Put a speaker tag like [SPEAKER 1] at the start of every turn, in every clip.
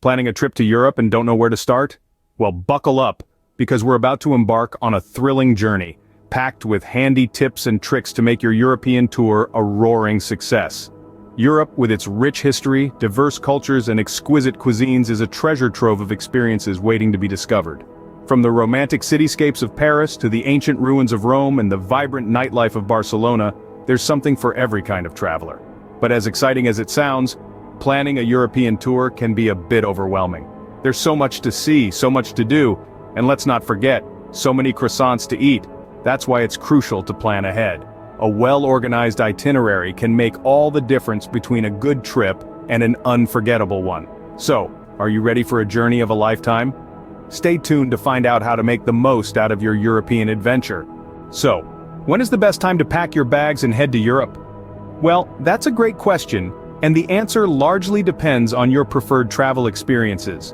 [SPEAKER 1] Planning a trip to Europe and don't know where to start? Well, buckle up, because we're about to embark on a thrilling journey, packed with handy tips and tricks to make your European tour a roaring success. Europe, with its rich history, diverse cultures, and exquisite cuisines, is a treasure trove of experiences waiting to be discovered. From the romantic cityscapes of Paris to the ancient ruins of Rome and the vibrant nightlife of Barcelona, there's something for every kind of traveler. But as exciting as it sounds, planning a European tour can be a bit overwhelming. There's so much to see, so much to do, and let's not forget, so many croissants to eat. That's why it's crucial to plan ahead. A well-organized itinerary can make all the difference between a good trip and an unforgettable one. So, are you ready for a journey of a lifetime? Stay tuned to find out how to make the most out of your European adventure. So, when is the best time to pack your bags and head to Europe? Well, that's a great question, and the answer largely depends on your preferred travel experiences.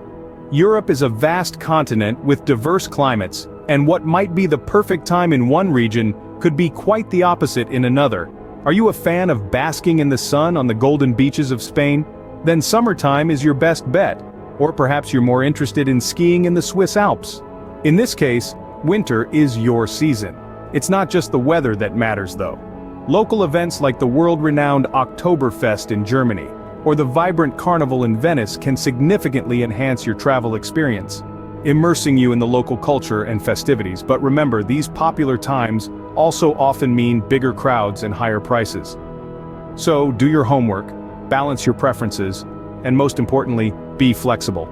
[SPEAKER 1] Europe is a vast continent with diverse climates, and what might be the perfect time in one region could be quite the opposite in another. Are you a fan of basking in the sun on the golden beaches of Spain? Then summertime is your best bet. Or perhaps you're more interested in skiing in the Swiss Alps. In this case, winter is your season. It's not just the weather that matters though. Local events like the world-renowned Oktoberfest in Germany, or the vibrant carnival in Venice can significantly enhance your travel experience, immersing you in the local culture and festivities. But remember, these popular times also often mean bigger crowds and higher prices. So do your homework, balance your preferences, and most importantly, be flexible.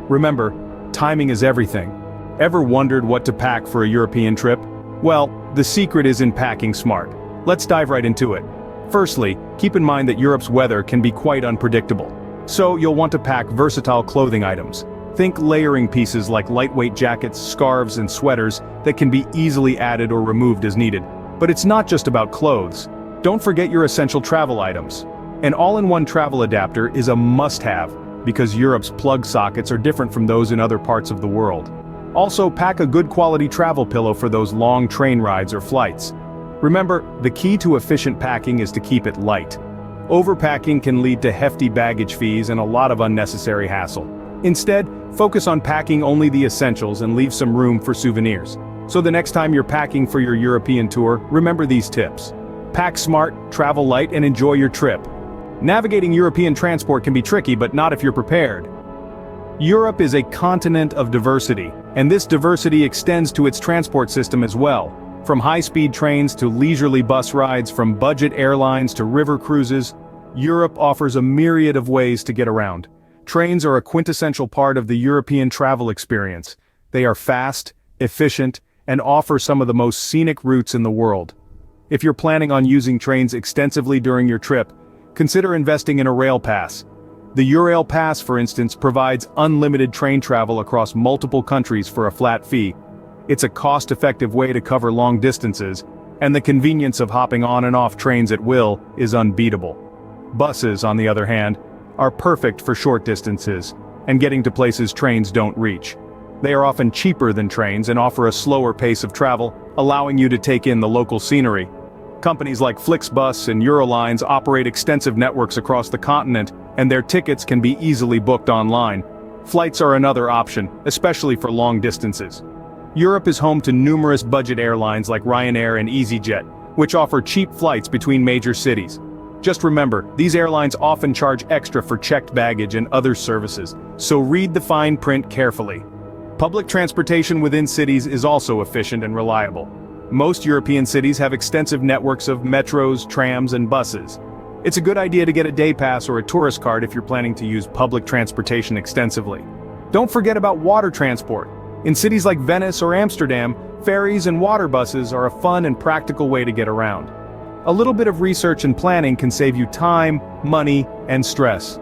[SPEAKER 1] Remember, timing is everything. Ever wondered what to pack for a European trip? Well, the secret is in packing smart. Let's dive right into it. Firstly, keep in mind that Europe's weather can be quite unpredictable. So you'll want to pack versatile clothing items. Think layering pieces like lightweight jackets, scarves, and sweaters that can be easily added or removed as needed. But it's not just about clothes. Don't forget your essential travel items. An all-in-one travel adapter is a must-have, because Europe's plug sockets are different from those in other parts of the world. Also, pack a good quality travel pillow for those long train rides or flights. Remember, the key to efficient packing is to keep it light. Overpacking can lead to hefty baggage fees and a lot of unnecessary hassle. Instead, focus on packing only the essentials and leave some room for souvenirs. So the next time you're packing for your European tour, remember these tips. Pack smart, travel light, and enjoy your trip. Navigating European transport can be tricky, but not if you're prepared. Europe is a continent of diversity, and this diversity extends to its transport system as well. From high-speed trains to leisurely bus rides, from budget airlines to river cruises, Europe offers a myriad of ways to get around. Trains are a quintessential part of the European travel experience. They are fast, efficient, and offer some of the most scenic routes in the world. If you're planning on using trains extensively during your trip, consider investing in a rail pass. The Eurail Pass, for instance, provides unlimited train travel across multiple countries for a flat fee. It's a cost-effective way to cover long distances, and the convenience of hopping on and off trains at will is unbeatable. Buses, on the other hand, are perfect for short distances, and getting to places trains don't reach. They are often cheaper than trains and offer a slower pace of travel, allowing you to take in the local scenery. Companies like Flixbus and Eurolines operate extensive networks across the continent, and their tickets can be easily booked online. Flights are another option, especially for long distances. Europe is home to numerous budget airlines like Ryanair and EasyJet, which offer cheap flights between major cities. Just remember, these airlines often charge extra for checked baggage and other services, so read the fine print carefully. Public transportation within cities is also efficient and reliable. Most European cities have extensive networks of metros, trams, and buses. It's a good idea to get a day pass or a tourist card if you're planning to use public transportation extensively. Don't forget about water transport. In cities like Venice or Amsterdam, ferries and water buses are a fun and practical way to get around. A little bit of research and planning can save you time, money, and stress.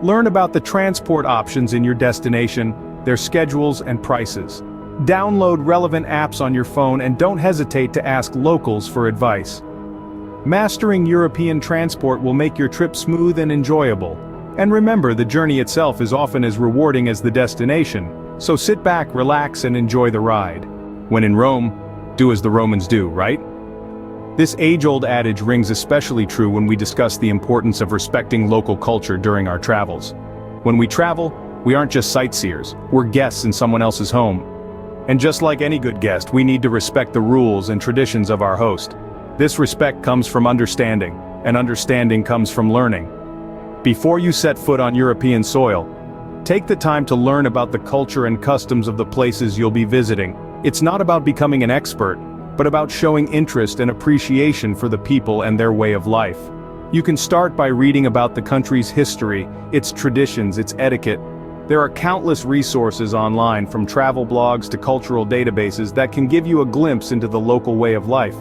[SPEAKER 1] Learn about the transport options in your destination, their schedules and prices. Download relevant apps on your phone and don't hesitate to ask locals for advice. Mastering European transport will make your trip smooth and enjoyable. And remember, the journey itself is often as rewarding as the destination, so sit back, relax, and enjoy the ride. When in Rome, do as the Romans do, right? This age-old adage rings especially true when we discuss the importance of respecting local culture during our travels. When we travel, We aren't just sightseers, we're guests in someone else's home. And just like any good guest, we need to respect the rules and traditions of our host. This respect comes from understanding, and understanding comes from learning. Before you set foot on European soil, take the time to learn about the culture and customs of the places you'll be visiting. It's not about becoming an expert, but about showing interest and appreciation for the people and their way of life. You can start by reading about the country's history, its traditions, its etiquette. There are countless resources online, from travel blogs to cultural databases, that can give you a glimpse into the local way of life.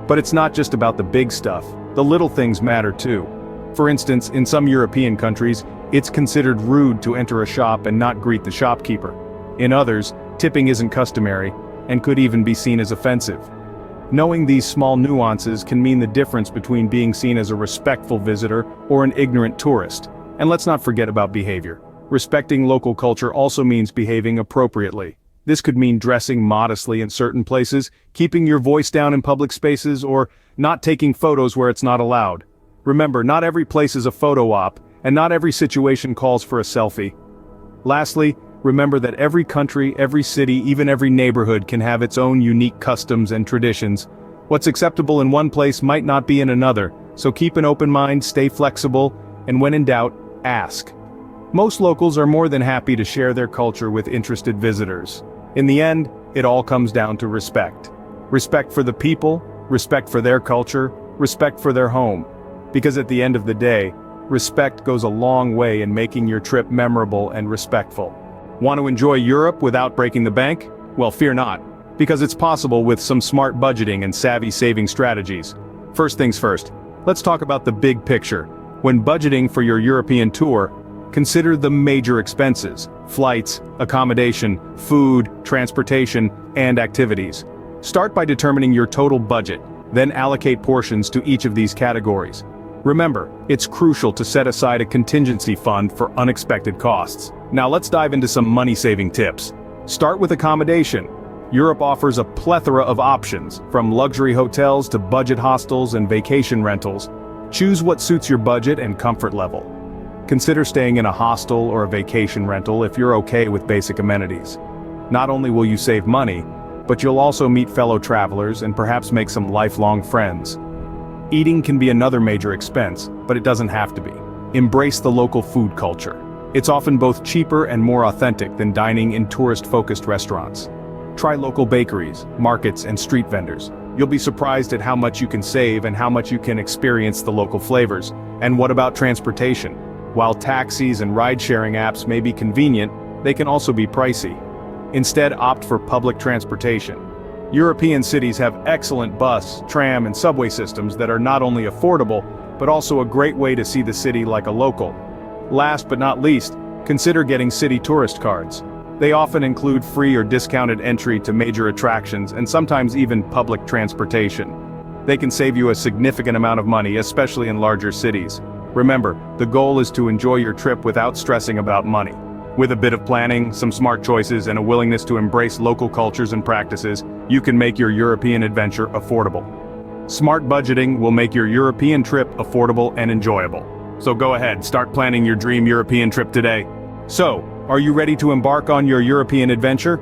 [SPEAKER 1] But it's not just about the big stuff. The little things matter too. For instance, in some European countries, it's considered rude to enter a shop and not greet the shopkeeper. In others, tipping isn't customary, and could even be seen as offensive. Knowing these small nuances can mean the difference between being seen as a respectful visitor or an ignorant tourist. And let's not forget about behavior. Respecting local culture also means behaving appropriately. This could mean dressing modestly in certain places, keeping your voice down in public spaces, or not taking photos where it's not allowed. Remember, not every place is a photo op, and not every situation calls for a selfie. Lastly, remember that every country, every city, even every neighborhood can have its own unique customs and traditions. What's acceptable in one place might not be in another, so keep an open mind, stay flexible, and when in doubt, ask. Most locals are more than happy to share their culture with interested visitors. In the end, it all comes down to respect. Respect for the people, respect for their culture, respect for their home. Because at the end of the day, respect goes a long way in making your trip memorable and respectful. Want to enjoy Europe without breaking the bank? Well, fear not, because it's possible with some smart budgeting and savvy saving strategies. First things first, let's talk about the big picture. When budgeting for your European tour, consider the major expenses: flights, accommodation, food, transportation, and activities. Start by determining your total budget, then allocate portions to each of these categories. Remember, it's crucial to set aside a contingency fund for unexpected costs. Now let's dive into some money-saving tips. Start with accommodation. Europe offers a plethora of options, from luxury hotels to budget hostels and vacation rentals. Choose what suits your budget and comfort level. Consider staying in a hostel or a vacation rental if you're okay with basic amenities. Not only will you save money, but you'll also meet fellow travelers and perhaps make some lifelong friends. Eating can be another major expense, but it doesn't have to be. Embrace the local food culture. It's often both cheaper and more authentic than dining in tourist-focused restaurants. Try local bakeries, markets, and street vendors. You'll be surprised at how much you can save and how much you can experience the local flavors. And what about transportation? While taxis and ride-sharing apps may be convenient, they can also be pricey. Instead, opt for public transportation. European cities have excellent bus, tram, and subway systems that are not only affordable, but also a great way to see the city like a local. Last but not least, consider getting city tourist cards. They often include free or discounted entry to major attractions and sometimes even public transportation. They can save you a significant amount of money, especially in larger cities. Remember, the goal is to enjoy your trip without stressing about money. With a bit of planning, some smart choices, and a willingness to embrace local cultures and practices, you can make your European adventure affordable. Smart budgeting will make your European trip affordable and enjoyable. So go ahead, start planning your dream European trip today. So, are you ready to embark on your European adventure?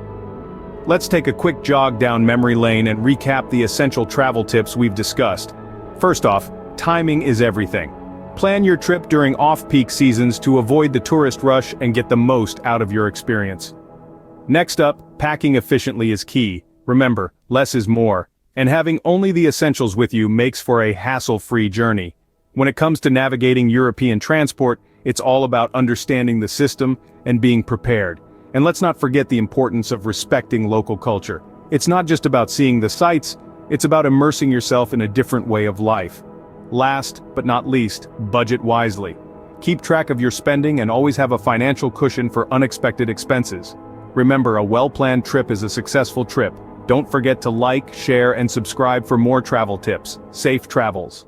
[SPEAKER 1] Let's take a quick jog down memory lane and recap the essential travel tips we've discussed. First off, timing is everything. Plan your trip during off-peak seasons to avoid the tourist rush and get the most out of your experience. Next up, packing efficiently is key. Remember, less is more, and having only the essentials with you makes for a hassle-free journey. When it comes to navigating European transport, it's all about understanding the system and being prepared. And let's not forget the importance of respecting local culture. It's not just about seeing the sights, it's about immersing yourself in a different way of life. Last but not least, budget wisely. Keep track of your spending and always have a financial cushion for unexpected expenses. Remember, a well-planned trip is a successful trip. Don't forget to like, share, and subscribe for more travel tips. Safe travels.